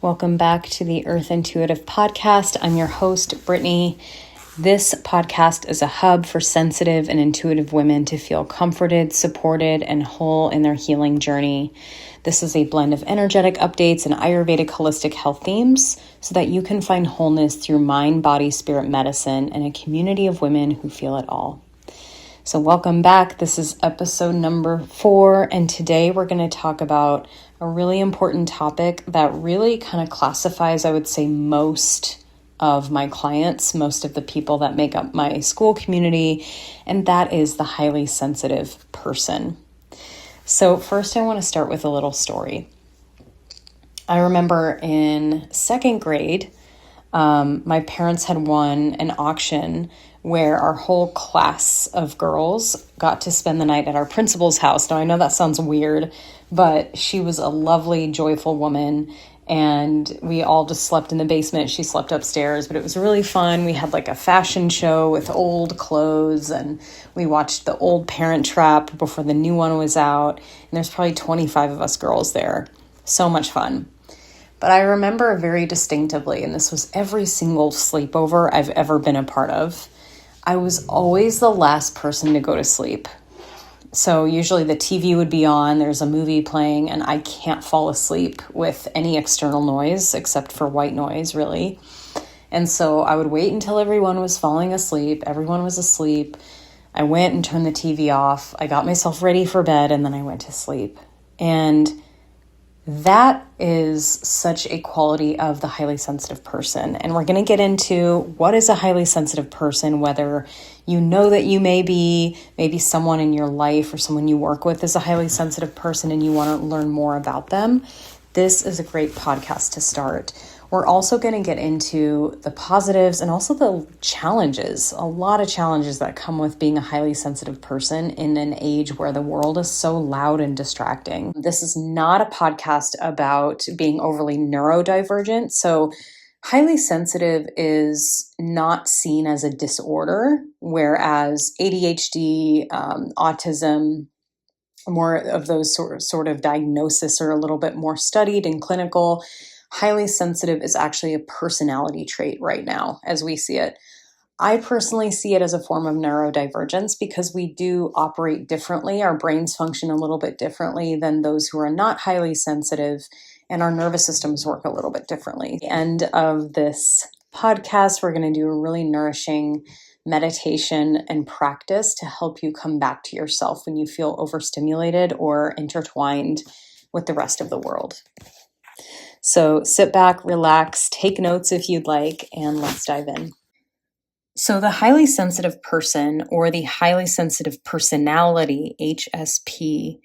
Welcome back to the Earth Intuitive Podcast. I'm your host, Brittany. This podcast is a hub for sensitive and intuitive women to feel comforted, supported, and whole in their healing journey. This is a blend of energetic updates and Ayurvedic holistic health themes so that you can find wholeness through mind, body, spirit medicine and a community of women who feel it all. So welcome back. This is episode number 4, and today we're going to talk about a really important topic that really kind of classifies, I would say, most of my clients, most of the people that make up my school community, and that is the highly sensitive person. So first I want to start with a little story. I remember in 2nd grade, my parents had won an auction where our whole class of girls got to spend the night at our principal's house. Now, I know that sounds weird, but she was a lovely, joyful woman, and we all just slept in the basement. She slept upstairs, but it was really fun. We had like a fashion show with old clothes, and we watched the old Parent Trap before the new one was out, and there's probably 25 of us girls there. So much fun. But I remember very distinctively, and this was every single sleepover I've ever been a part of, I was always the last person to go to sleep. So usually the TV would be on, there's a movie playing, and I can't fall asleep with any external noise except for white noise, really. And so I would wait until everyone was falling asleep, everyone was asleep. I went and turned the TV off, I got myself ready for bed, and then I went to sleep. And that is such a quality of the highly sensitive person. And we're going to get into what is a highly sensitive person, whether you know that you maybe someone in your life or someone you work with is a highly sensitive person and you want to learn more about them. This is a great podcast to start. We're also going to get into the positives and also the challenges, a lot of challenges that come with being a highly sensitive person in an age where the world is so loud and distracting. This is not a podcast about being overly neurodivergent. So highly sensitive is not seen as a disorder, whereas ADHD, autism, more of those sort of diagnosis are a little bit more studied and clinical. Highly sensitive is actually a personality trait right now, as we see it. I personally see it as a form of neurodivergence because we do operate differently. Our brains function a little bit differently than those who are not highly sensitive, and our nervous systems work a little bit differently. At the end of this podcast, we're going to do a really nourishing meditation and practice to help you come back to yourself when you feel overstimulated or intertwined with the rest of the world. So sit back, relax, take notes if you'd like, and let's dive in. So the highly sensitive person, or the highly sensitive personality, HSP,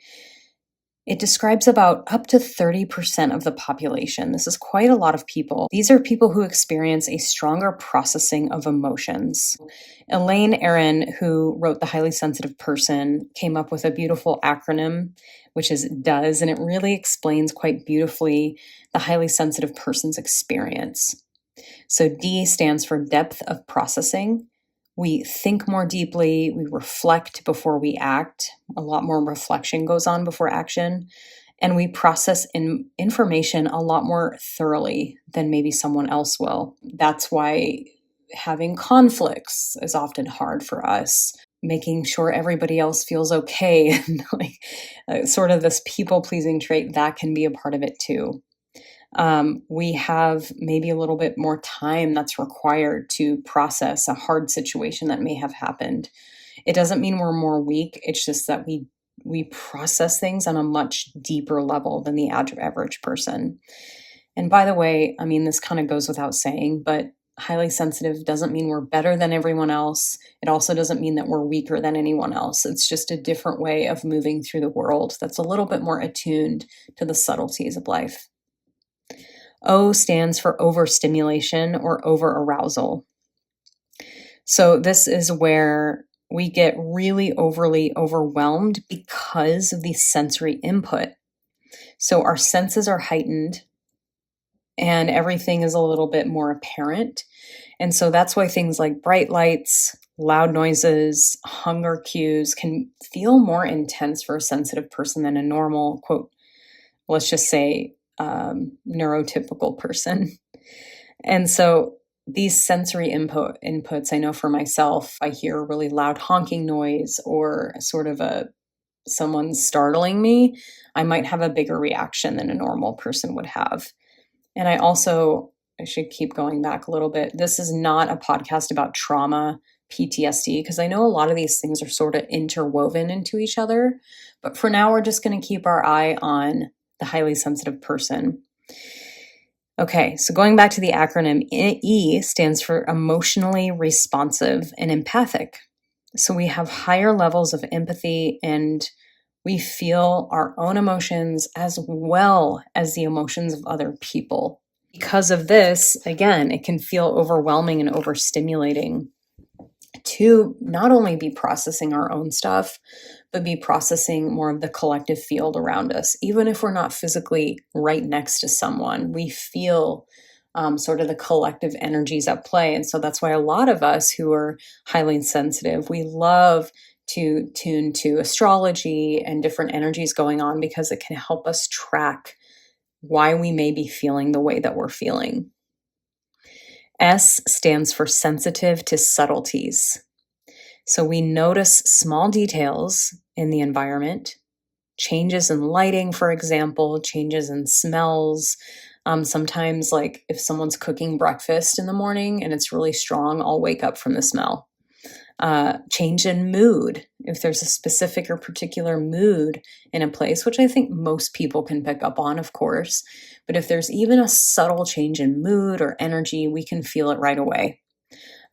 it describes about up to 30% of the population. This is quite a lot of people. These are people who experience a stronger processing of emotions. Elaine Aron, who wrote The Highly Sensitive Person, came up with a beautiful acronym, which is DOES, and it really explains quite beautifully the highly sensitive person's experience. So D stands for depth of processing. We think more deeply, we reflect before we act. A lot more reflection goes on before action. And we process information a lot more thoroughly than maybe someone else will. That's why having conflicts is often hard for us. Making sure everybody else feels okay, and sort of this people-pleasing trait, that can be a part of it too. We have maybe a little bit more time that's required to process a hard situation that may have happened. It doesn't mean we're more weak. It's just that we process things on a much deeper level than the average person. And by the way, I mean, this kind of goes without saying, but highly sensitive doesn't mean we're better than everyone else. It also doesn't mean that we're weaker than anyone else. It's just a different way of moving through the world that's a little bit more attuned to the subtleties of life. O stands for overstimulation or overarousal. So this is where we get really overly overwhelmed because of the sensory input. So our senses are heightened and everything is a little bit more apparent. And so that's why things like bright lights, loud noises, hunger cues can feel more intense for a sensitive person than a normal, quote, let's just say, neurotypical person. And so these sensory inputs, I know for myself, I hear a really loud honking noise or sort of someone startling me, I might have a bigger reaction than a normal person would have. And I should keep going back a little bit. This is not a podcast about trauma, PTSD, because I know a lot of these things are sort of interwoven into each other. But for now, we're just going to keep our eye on the highly sensitive person. Okay, so going back to the acronym, E stands for emotionally responsive and empathic. So we have higher levels of empathy and we feel our own emotions as well as the emotions of other people. Because of this, again, it can feel overwhelming and overstimulating to not only be processing our own stuff, but be processing more of the collective field around us. Even if we're not physically right next to someone, we feel sort of the collective energies at play. And so that's why a lot of us who are highly sensitive, we love to tune to astrology and different energies going on because it can help us track why we may be feeling the way that we're feeling. S stands for sensitive to subtleties. So we notice small details in the environment, changes in lighting, for example, changes in smells. Sometimes, like if someone's cooking breakfast in the morning and it's really strong, I'll wake up from the smell. Change in mood. If there's a specific or particular mood in a place, which I think most people can pick up on, of course, but if there's even a subtle change in mood or energy, we can feel it right away.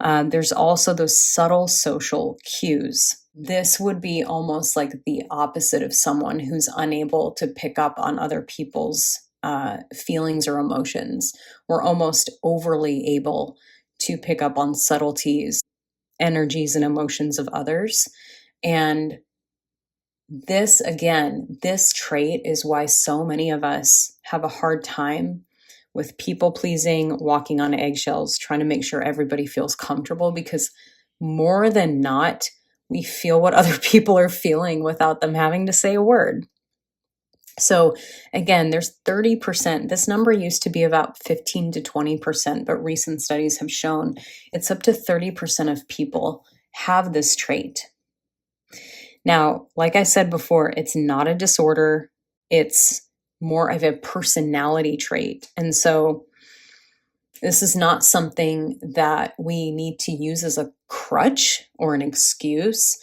There's also those subtle social cues. This would be almost like the opposite of someone who's unable to pick up on other people's feelings or emotions. We're almost overly able to pick up on subtleties, energies, and emotions of others. And this, again, this trait is why so many of us have a hard time with people pleasing, walking on eggshells, trying to make sure everybody feels comfortable, because more than not, we feel what other people are feeling without them having to say a word. So again, there's 30%. This number used to be about 15 to 20%, but recent studies have shown it's up to 30% of people have this trait. Now, like I said before, it's not a disorder. It's more of a personality trait. And so this is not something that we need to use as a crutch or an excuse,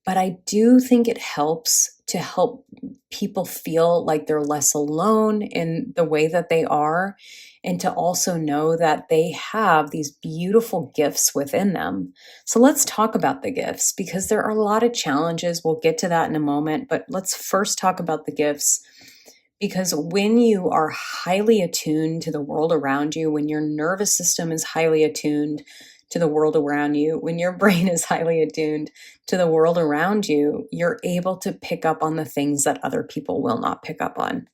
but I do think it helps to help people feel like they're less alone in the way that they are, and to also know that they have these beautiful gifts within them. So let's talk about the gifts, because there are a lot of challenges. We'll get to that in a moment, but let's first talk about the gifts. Because when you are highly attuned to the world around you, when your nervous system is highly attuned to the world around you, when your brain is highly attuned to the world around you, you're able to pick up on the things that other people will not pick up on.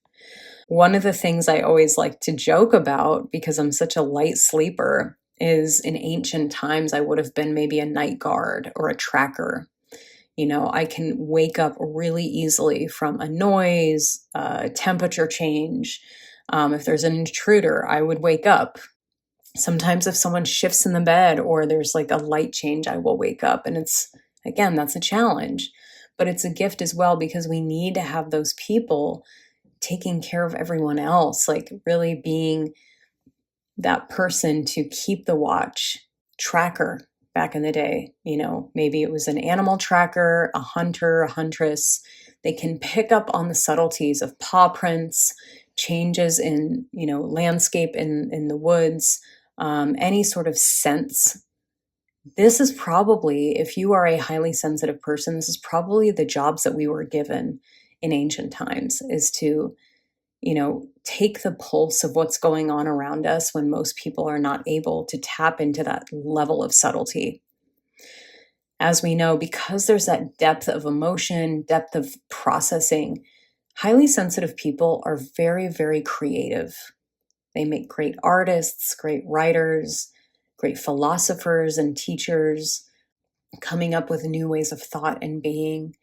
One of the things I always like to joke about, because I'm such a light sleeper, is in ancient times, I would have been maybe a night guard or a tracker. You know, I can wake up really easily from a noise, temperature change. If there's an intruder, I would wake up. Sometimes if someone shifts in the bed or there's like a light change, I will wake up. And again, that's a challenge, but it's a gift as well, because we need to have those people taking care of everyone else, like really being that person to keep the watch. Tracker. Back in the day, maybe it was an animal tracker, a hunter, a huntress. They can pick up on the subtleties of paw prints, changes in, landscape in the woods, any sort of sense. This is probably, if you are a highly sensitive person, this is probably the jobs that we were given in ancient times, is to, take the pulse of what's going on around us when most people are not able to tap into that level of subtlety. As we know, because there's that depth of emotion, depth of processing, highly sensitive people are very, very creative. They make great artists, great writers, great philosophers and teachers, coming up with new ways of thought and being.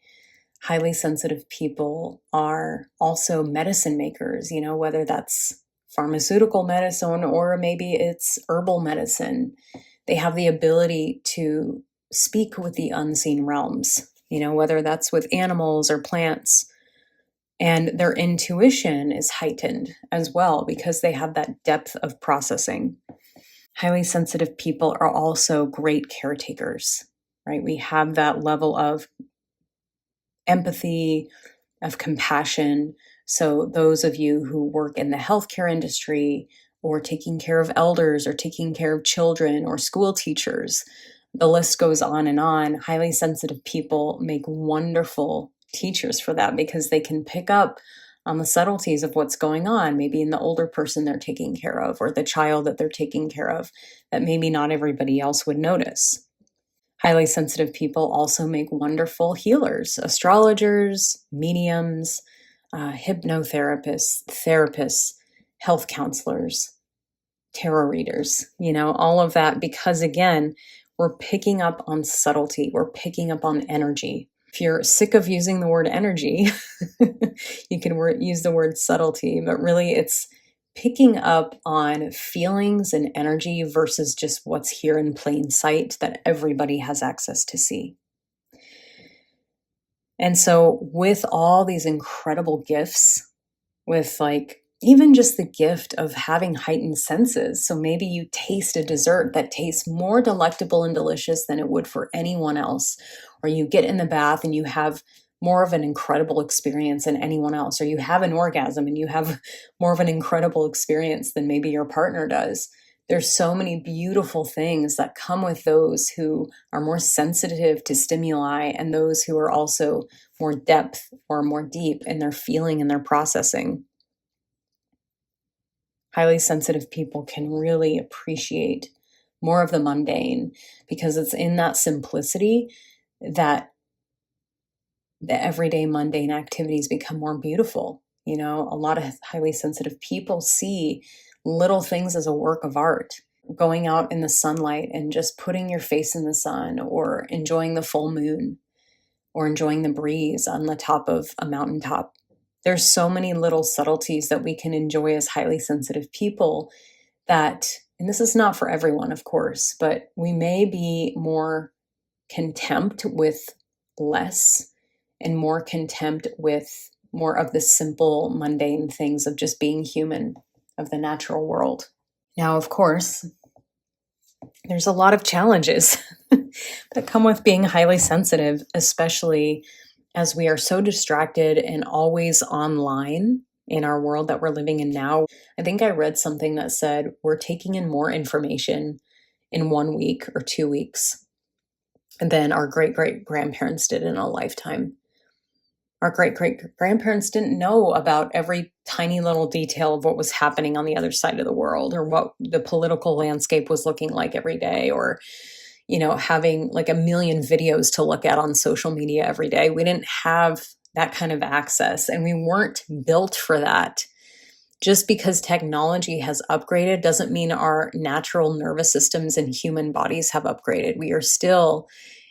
Highly sensitive people are also medicine makers, whether that's pharmaceutical medicine, or maybe it's herbal medicine. They have the ability to speak with the unseen realms, whether that's with animals or plants. And their intuition is heightened as well because they have that depth of processing. Highly sensitive people are also great caretakers, right? We have that level of empathy, of compassion. So, those of you who work in the healthcare industry, or taking care of elders, or taking care of children, or school teachers, the list goes on and on. Highly sensitive people make wonderful teachers for that because they can pick up on the subtleties of what's going on, maybe in the older person they're taking care of, or the child that they're taking care of, that maybe not everybody else would notice. Highly sensitive people also make wonderful healers, astrologers, mediums, hypnotherapists, therapists, health counselors, tarot readers, all of that, because again, we're picking up on subtlety, we're picking up on energy. If you're sick of using the word energy, you can use the word subtlety, but really it's picking up on feelings and energy versus just what's here in plain sight that everybody has access to see. And so with all these incredible gifts, with even just the gift of having heightened senses. So maybe you taste a dessert that tastes more delectable and delicious than it would for anyone else. Or you get in the bath and you have more of an incredible experience than anyone else. Or you have an orgasm and you have more of an incredible experience than maybe your partner does. There's so many beautiful things that come with those who are more sensitive to stimuli and those who are also more depth or more deep in their feeling and their processing. Highly sensitive people can really appreciate more of the mundane because it's in that simplicity that the everyday mundane activities become more beautiful. A lot of highly sensitive people see little things as a work of art. Going out in the sunlight and just putting your face in the sun, or enjoying the full moon, or enjoying the breeze on the top of a mountaintop. There's so many little subtleties that we can enjoy as highly sensitive people that, and this is not for everyone, of course, but we may be more contempt with less and more contempt with more of the simple, mundane things of just being human, of the natural world. Now, of course, there's a lot of challenges that come with being highly sensitive, especially as we are so distracted and always online in our world that we're living in now. I think I read something that said we're taking in more information in 1 week or 2 weeks than our great-great-grandparents did in a lifetime. Our great-great-grandparents didn't know about every tiny little detail of what was happening on the other side of the world, or what the political landscape was looking like every day, or having like a million videos to look at on social media every day. We didn't have that kind of access, and we weren't built for that. Just because technology has upgraded doesn't mean our natural nervous systems and human bodies have upgraded. We are still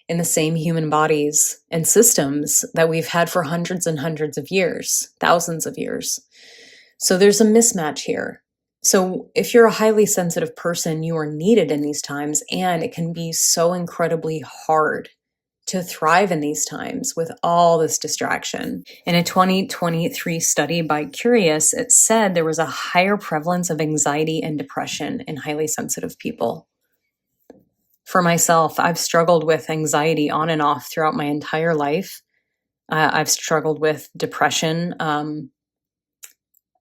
in the same human bodies and systems that we've had for hundreds and hundreds of years, thousands of years. So there's a mismatch here. So if you're a highly sensitive person, you are needed in these times, and it can be so incredibly hard to thrive in these times with all this distraction. In a 2023 study by Curious, it said there was a higher prevalence of anxiety and depression in highly sensitive people. For myself, I've struggled with anxiety on and off throughout my entire life. I've struggled with depression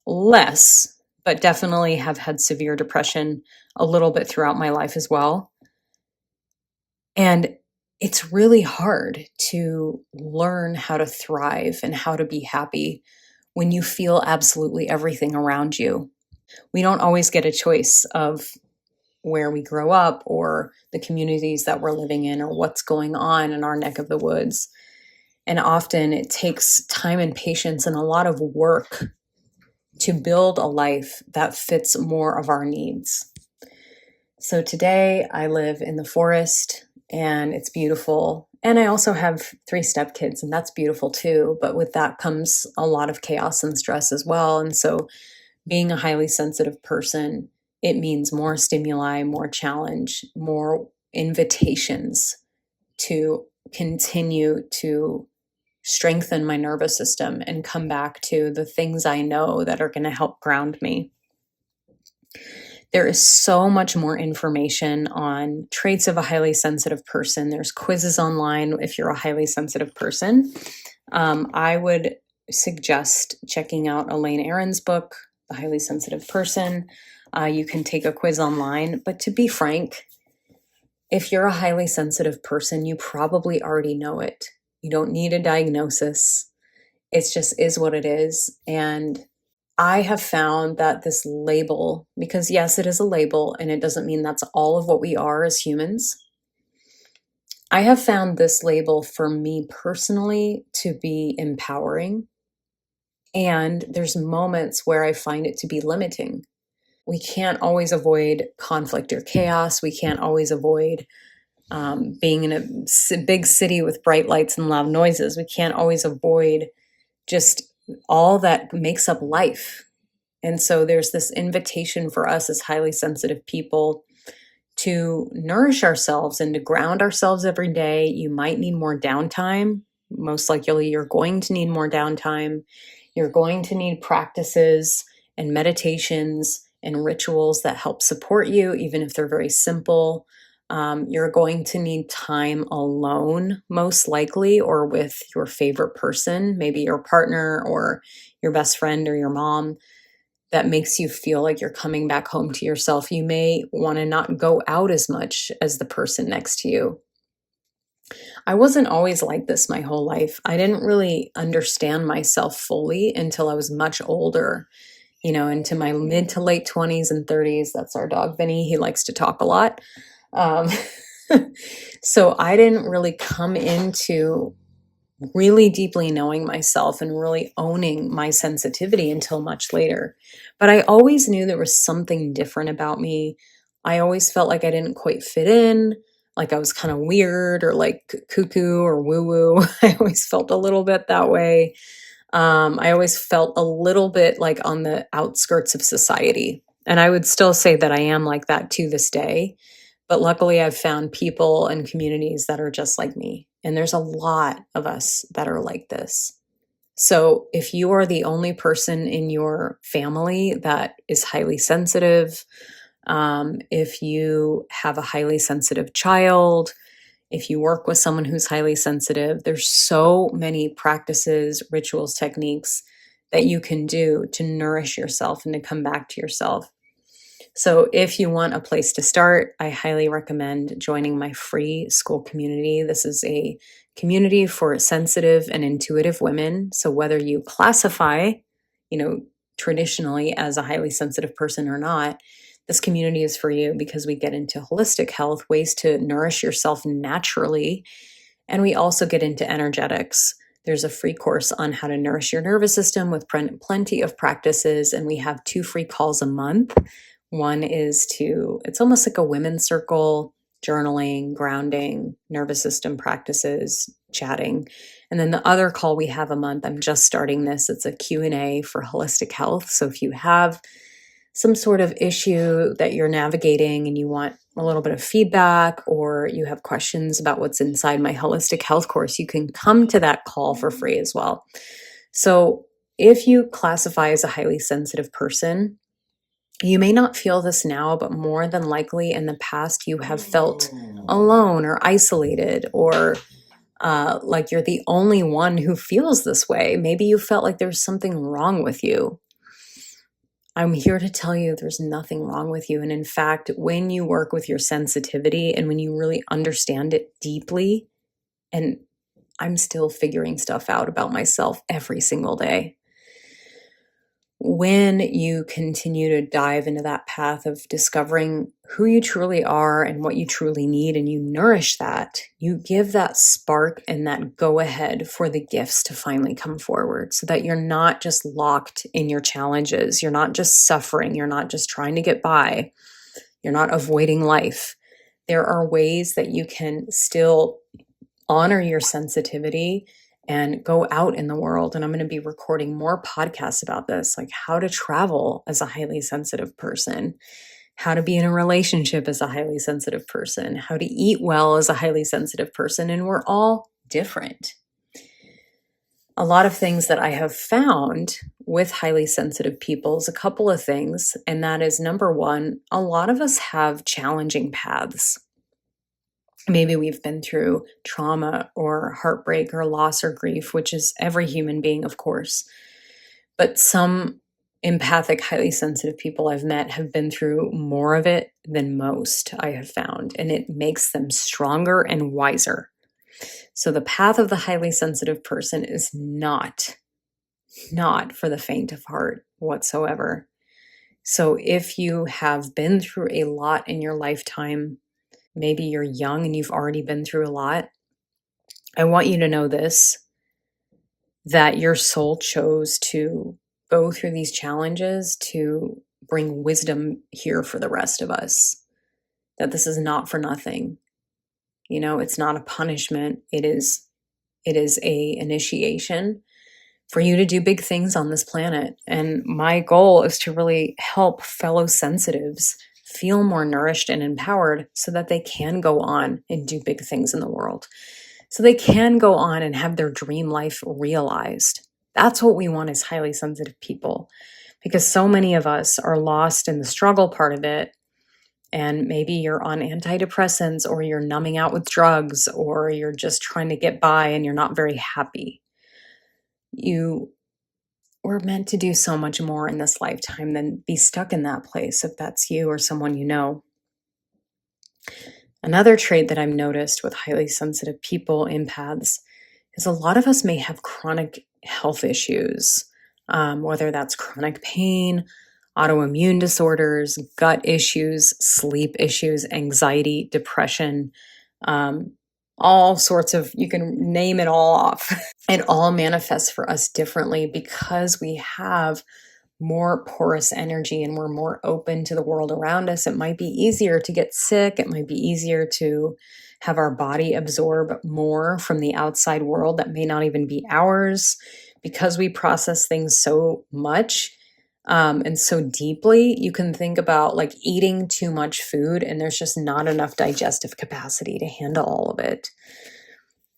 less, but definitely have had severe depression a little bit throughout my life as well. And it's really hard to learn how to thrive and how to be happy when you feel absolutely everything around you. We don't always get a choice of where we grow up, or the communities that we're living in, or what's going on in our neck of the woods. And often it takes time and patience and a lot of work to build a life that fits more of our needs. So today I live in the forest, and it's beautiful. And I also have 3 stepkids, and that's beautiful too. But with that comes a lot of chaos and stress as well. And so Being a highly sensitive person, it means more stimuli, more challenge, more invitations to continue to strengthen my nervous system and come back to the things I know that are going to help ground me. There is so much more information on traits of a highly sensitive person. There's quizzes online if you're a highly sensitive person. I would suggest checking out Elaine Aron's book, The Highly Sensitive Person. You can take a quiz online, but to be frank, if you're a highly sensitive person, you probably already know it. You don't need a diagnosis. It just is what it is. And I have found that this label, because yes, it is a label, and it doesn't mean that's all of what we are as humans. I have found this label for me personally to be empowering. And there's moments where I find it to be limiting. We can't always avoid conflict or chaos. We can't always avoid being in a big city with bright lights and loud noises. We can't always avoid just all that makes up life. And so there's this invitation for us as highly sensitive people to nourish ourselves and to ground ourselves every day. You might need more downtime. Most likely, you're going to need more downtime. You're going to need practices and meditations and rituals that help support you, even if they're very simple. You're going to need time alone, most likely, or with your favorite person, maybe your partner or your best friend or your mom, that makes you feel like you're coming back home to yourself. You may want to not go out as much as the person next to you. I wasn't always like this my whole life. I didn't really understand myself fully until I was much older, into my mid to late 20s and 30s. That's our dog, Vinny. He likes to talk a lot. So I didn't really come into really deeply knowing myself and really owning my sensitivity until much later. But I always knew there was something different about me. I always felt like I didn't quite fit in, like I was kind of weird or like cuckoo or woo-woo. I always felt a little bit that way. I always felt a little bit like on the outskirts of society. And I would still say that I am like that to this day. But luckily, I've found people and communities that are just like me. And there's a lot of us that are like this. So if you are the only person in your family that is highly sensitive, if you have a highly sensitive child, if you work with someone who's highly sensitive, there's so many practices, rituals, techniques that you can do to nourish yourself and to come back to yourself. So if you want a place to start, I highly recommend joining my free school community. This is a community for sensitive and intuitive women. So whether you classify, traditionally as a highly sensitive person or not, this community is for you because we get into holistic health, ways to nourish yourself naturally. And we also get into energetics. There's a free course on how to nourish your nervous system with plenty of practices. And we have 2 free calls a month. One is it's almost like a women's circle, journaling, grounding, nervous system practices, chatting. And then the other call we have a month, I'm just starting this. It's a Q&A for holistic health. So if you have some sort of issue that you're navigating and you want a little bit of feedback, or you have questions about what's inside my holistic health course, you can come to that call for free as well. So if you classify as a highly sensitive person, you may not feel this now, but more than likely in the past, you have felt alone or isolated, or like you're the only one who feels this way. Maybe you felt like there's something wrong with you. I'm here to tell you there's nothing wrong with you. And in fact, when you work with your sensitivity and when you really understand it deeply, and I'm still figuring stuff out about myself every single day, when you continue to dive into that path of discovering who you truly are and what you truly need, and you nourish that, you give that spark and that go ahead for the gifts to finally come forward, so that you're not just locked in your challenges. You're not just suffering. You're not just trying to get by. You're not avoiding life. There are ways that you can still honor your sensitivity and go out in the world. And I'm going to be recording more podcasts about this, like how to travel as a highly sensitive person, how to be in a relationship as a highly sensitive person, how to eat well as a highly sensitive person. And we're all different. A lot of things that I have found with highly sensitive people is a couple of things. And that is, number one, a lot of us have challenging paths. Maybe we've been through trauma or heartbreak or loss or grief, which is every human being, of course. But some empathic, highly sensitive people I've met have been through more of it than most, I have found, and it makes them stronger and wiser. So the path of the highly sensitive person is not for the faint of heart whatsoever. So if you have been through a lot in your lifetime, maybe you're young and you've already been through a lot, I want you to know this, that your soul chose to go through these challenges to bring wisdom here for the rest of us. That this is not for nothing. You know, it's not a punishment. It is a initiation for you to do big things on this planet. And my goal is to really help fellow sensitives feel more nourished and empowered so that they can go on and do big things in the world. So they can go on and have their dream life realized. That's what we want as highly sensitive people, because so many of us are lost in the struggle part of it. And maybe you're on antidepressants, or you're numbing out with drugs, or you're just trying to get by and you're not very happy. You were meant to do so much more in this lifetime than be stuck in that place, if that's you or someone you know. Another trait that I've noticed with highly sensitive people, empaths, is a lot of us may have chronic health issues, whether that's chronic pain, autoimmune disorders, gut issues, sleep issues, anxiety, depression, all sorts of, you can name it all off. It all manifests for us differently because we have more porous energy and we're more open to the world around us. It might be easier to get sick. It might be easier to have our body absorb more from the outside world that may not even be ours, because we process things so much and so deeply. You can think about like eating too much food and there's just not enough digestive capacity to handle all of it.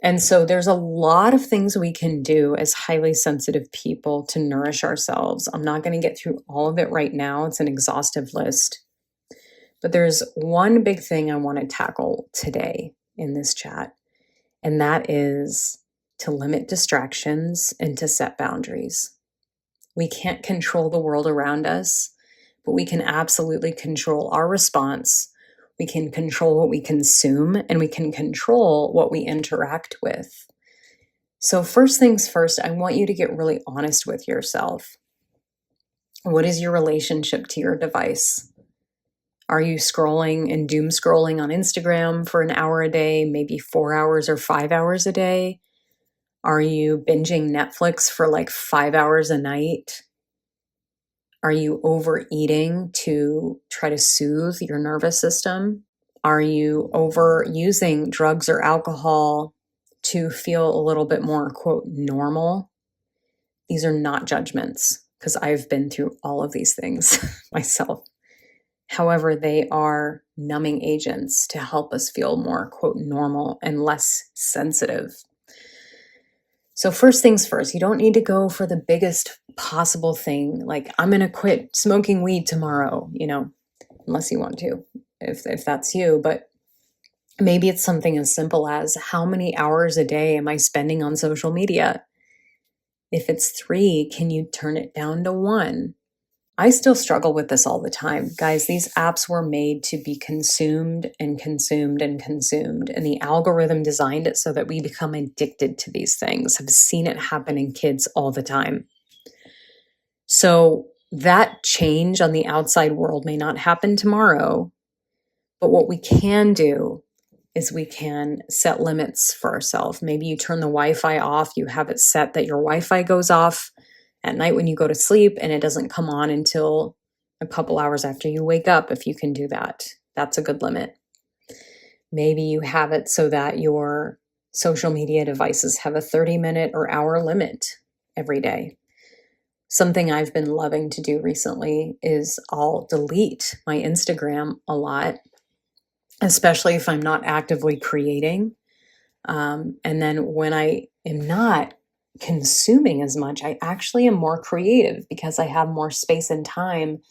And so there's a lot of things we can do as highly sensitive people to nourish ourselves. I'm not going to get through all of it right now. It's an exhaustive list. But there's one big thing I want to tackle today in this chat, and that is to limit distractions and to set boundaries. We can't control the world around us, but we can absolutely control our response. We can control what we consume, and we can control what we interact with. So first things first, I want you to get really honest with yourself. What is your relationship to your device? Are you scrolling and doom scrolling on Instagram for an hour a day, maybe 4 hours or 5 hours a day? Are you binging Netflix for like 5 hours a night? Are you overeating to try to soothe your nervous system? Are you overusing drugs or alcohol to feel a little bit more, quote, normal? These are not judgments, because I've been through all of these things myself. However, they are numbing agents to help us feel more, quote, normal and less sensitive. So first things first, you don't need to go for the biggest possible thing, like I'm going to quit smoking weed tomorrow, unless you want to, if that's you. But maybe it's something as simple as, how many hours a day am I spending on social media? If it's 3, can you turn it down to 1? I still struggle with this all the time. Guys, these apps were made to be consumed and consumed and consumed. And the algorithm designed it so that we become addicted to these things. I've seen it happen in kids all the time. So that change on the outside world may not happen tomorrow. But what we can do is we can set limits for ourselves. Maybe you turn the Wi-Fi off. You have it set that your Wi-Fi goes off at night when you go to sleep, and it doesn't come on until a couple hours after you wake up. If you can do that, that's a good limit. Maybe you have it so that your social media devices have a 30-minute or hour limit every day. Something I've been loving to do recently is I'll delete my Instagram a lot, especially if I'm not actively creating. And then when I am not consuming as much, I actually am more creative because I have more space and time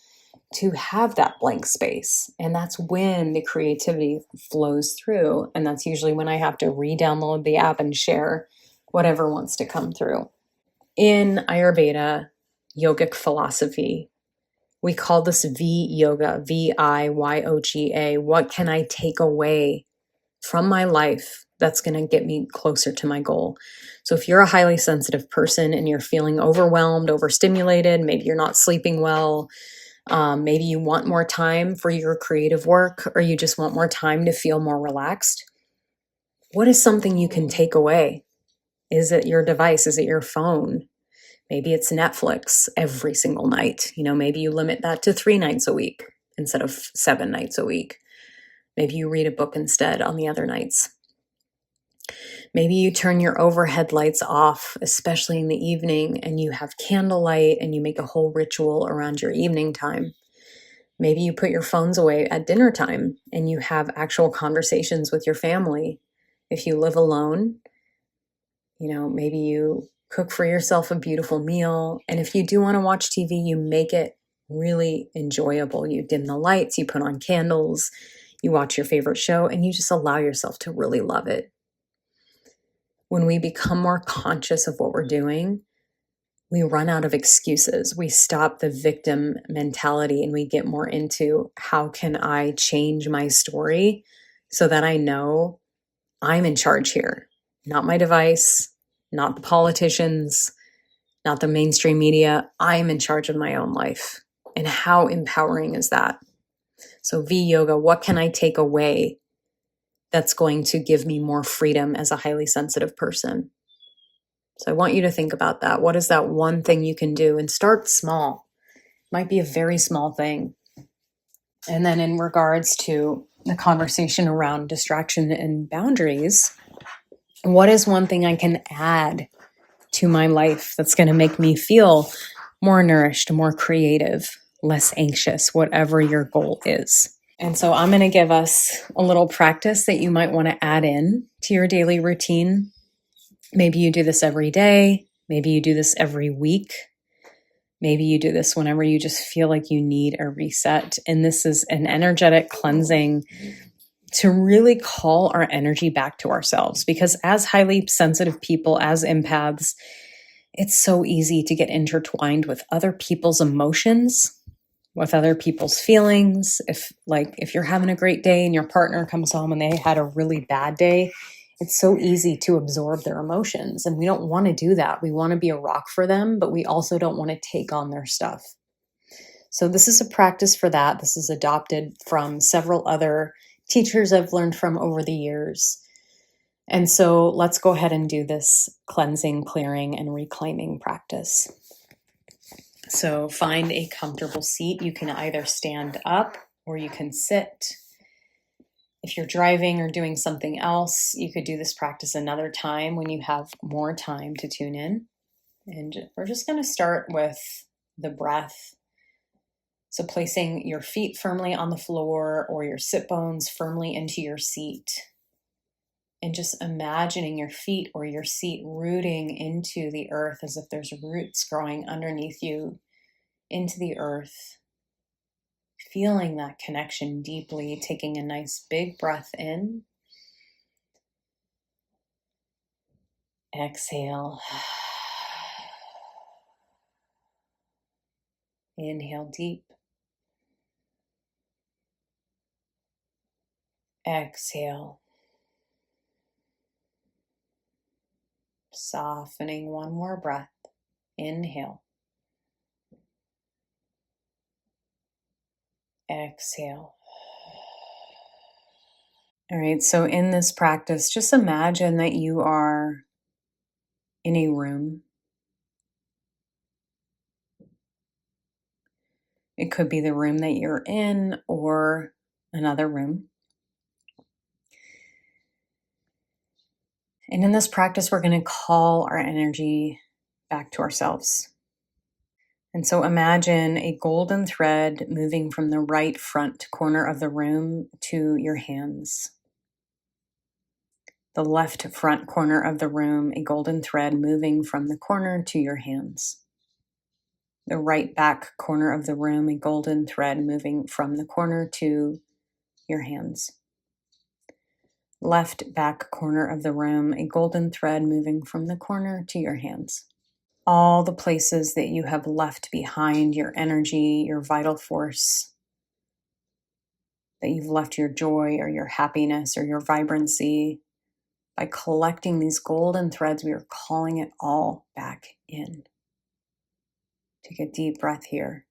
to have that blank space. And that's when the creativity flows through. And that's usually when I have to re-download the app and share whatever wants to come through. In Ayurveda yogic philosophy, we call this Viyoga, Viyoga. What can I take away from my life that's going to get me closer to my goal? So if you're a highly sensitive person and you're feeling overwhelmed, overstimulated, maybe you're not sleeping well, maybe you want more time for your creative work, or you just want more time to feel more relaxed, what is something you can take away? Is it your device? Is it your phone? Maybe it's Netflix every single night. Maybe you limit that to 3 nights a week instead of 7 nights a week. Maybe you read a book instead on the other nights. Maybe you turn your overhead lights off, especially in the evening, and you have candlelight and you make a whole ritual around your evening time. Maybe you put your phones away at dinner time and you have actual conversations with your family. If you live alone, maybe you cook for yourself a beautiful meal. And if you do want to watch TV, you make it really enjoyable. You dim the lights, you put on candles, you watch your favorite show, and you just allow yourself to really love it. When we become more conscious of what we're doing, we run out of excuses. We stop the victim mentality and we get more into how can I change my story so that I know I'm in charge here, not my device, not the politicians, not the mainstream media. I'm in charge of my own life. And how empowering is that? So Viyoga, what can I take away that's going to give me more freedom as a highly sensitive person? So I want you to think about that. What is that one thing you can do? And start small. It might be a very small thing. And then in regards to the conversation around distraction and boundaries, what is one thing I can add to my life that's going to make me feel more nourished, more creative, less anxious, whatever your goal is? And so I'm going to give us a little practice that you might want to add in to your daily routine. Maybe you do this every day. Maybe you do this every week. Maybe you do this whenever you just feel like you need a reset. And this is an energetic cleansing to really call our energy back to ourselves. Because as highly sensitive people, as empaths, it's so easy to get intertwined with other people's emotions, with other people's feelings. If you're having a great day and your partner comes home and they had a really bad day, it's so easy to absorb their emotions. And we don't want to do that. We want to be a rock for them, but we also don't want to take on their stuff. So this is a practice for that. This is adopted from several other teachers I've learned from over the years. And so let's go ahead and do this cleansing, clearing, and reclaiming practice. So find a comfortable seat. You can either stand up or you can sit. If you're driving or doing something else, you could do this practice another time when you have more time to tune in. And we're just going to start with the breath. So placing your feet firmly on the floor or your sit bones firmly into your seat. And just imagining your feet or your seat rooting into the earth as if there's roots growing underneath you into the earth. Feeling that connection deeply, taking a nice big breath in. Exhale. Inhale deep. Exhale. Softening one more breath. Inhale. Exhale. All right, so in this practice, just imagine that you are in a room. It could be the room that you're in or another room. And in this practice, we're going to call our energy back to ourselves. And so imagine a golden thread moving from the right front corner of the room to your hands. The left front corner of the room, a golden thread moving from the corner to your hands. The right back corner of the room, a golden thread moving from the corner to your hands. Left back corner of the room, a golden thread moving from the corner to your hands. All the places that you have left behind your energy, your vital force, that you've left your joy or your happiness or your vibrancy. By collecting these golden threads, we are calling it all back in. Take a deep breath here.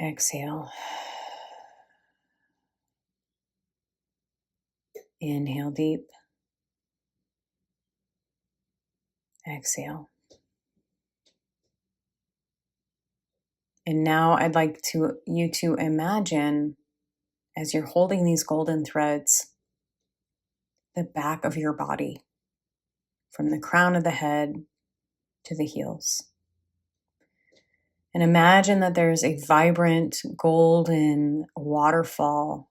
Exhale. Inhale deep. Exhale. And now I'd like you to imagine, as you're holding these golden threads, the back of your body, from the crown of the head to the heels. And imagine that there's a vibrant golden waterfall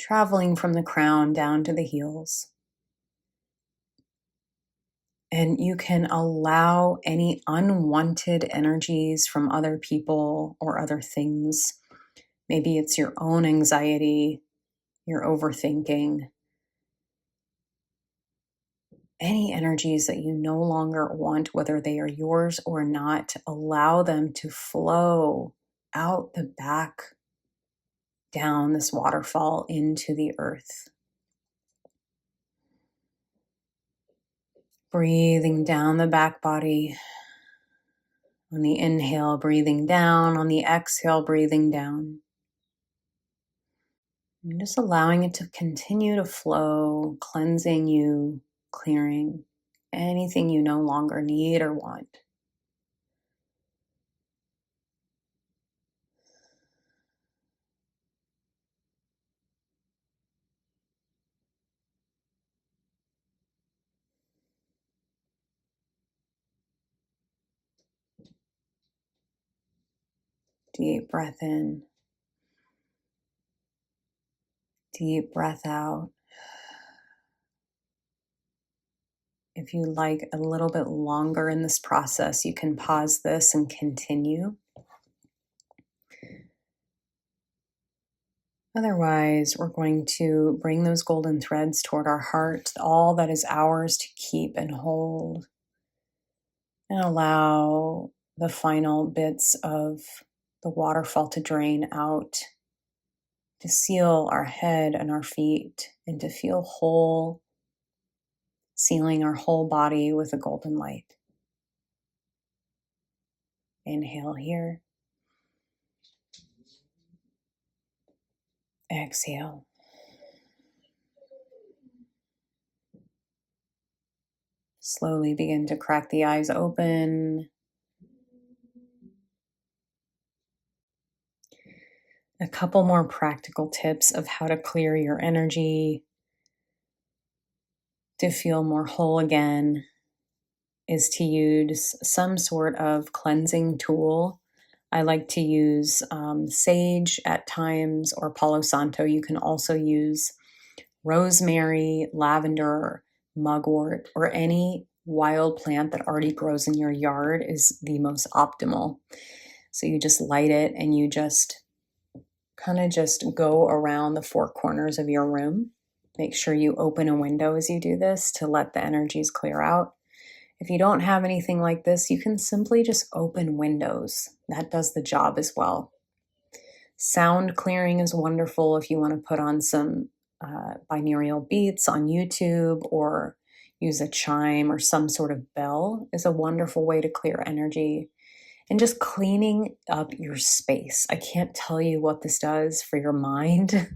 traveling from the crown down to the heels. And you can allow any unwanted energies from other people or other things. Maybe it's your own anxiety, your overthinking, any energies that you no longer want, whether they are yours or not, allow them to flow out the back, down this waterfall into the earth. Breathing down the back body. On the inhale, breathing down. On the exhale, breathing down. And just allowing it to continue to flow, cleansing you, clearing anything you no longer need or want. Deep breath in. Deep breath out. If you like a little bit longer in this process, you can pause this and continue. Otherwise, we're going to bring those golden threads toward our heart, all that is ours to keep and hold, and allow the final bits of the waterfall to drain out, to seal our head and our feet, and to feel whole, sealing our whole body with a golden light. Inhale here. Exhale. Slowly begin to crack the eyes open. A couple more practical tips of how to clear your energy to feel more whole again is to use some sort of cleansing tool. I like to use sage at times, or Palo Santo. You can also use rosemary, lavender, mugwort, or any wild plant that already grows in your yard is the most optimal. So you just light it and you just kind of just go around the four corners of your room. Make sure you open a window as you do this to let the energies clear out. If you don't have anything like this, you can simply just open windows. That does the job as well. Sound clearing is wonderful if you want to put on some binaural beats on YouTube, or use a chime or some sort of bell is a wonderful way to clear energy. And just cleaning up your space. I can't tell you what this does for your mind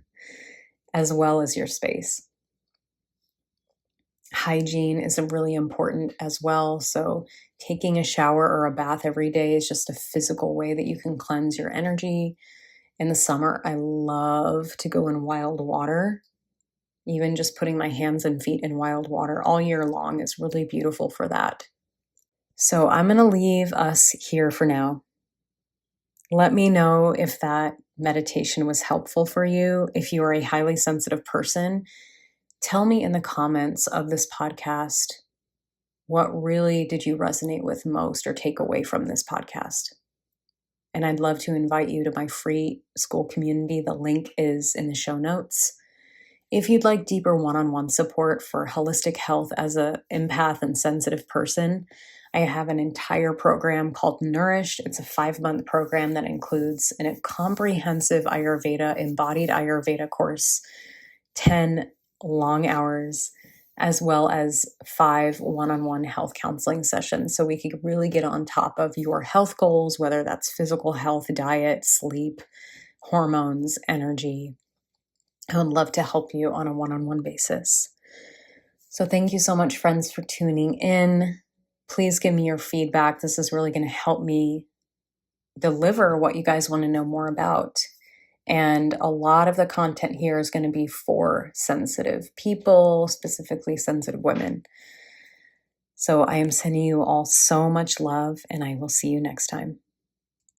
as well as your space. Hygiene is really important as well. So taking a shower or a bath every day is just a physical way that you can cleanse your energy. In the summer, I love to go in wild water. Even just putting my hands and feet in wild water all year long is really beautiful for that. So I'm going to leave us here for now. Let me know if that meditation was helpful for you. If you are a highly sensitive person, tell me in the comments of this podcast, what really did you resonate with most or take away from this podcast? And I'd love to invite you to my free school community. The link is in the show notes. If you'd like deeper one-on-one support for holistic health as an empath and sensitive person, I have an entire program called Nourished. It's a 5-month program that includes a comprehensive Ayurveda, embodied Ayurveda course, 10 long hours, as well as 5 one-on-one health counseling sessions. So we could really get on top of your health goals, whether that's physical health, diet, sleep, hormones, energy. I would love to help you on a one-on-one basis. So thank you so much, friends, for tuning in. Please give me your feedback. This is really going to help me deliver what you guys want to know more about. And a lot of the content here is going to be for sensitive people, specifically sensitive women. So I am sending you all so much love, and I will see you next time.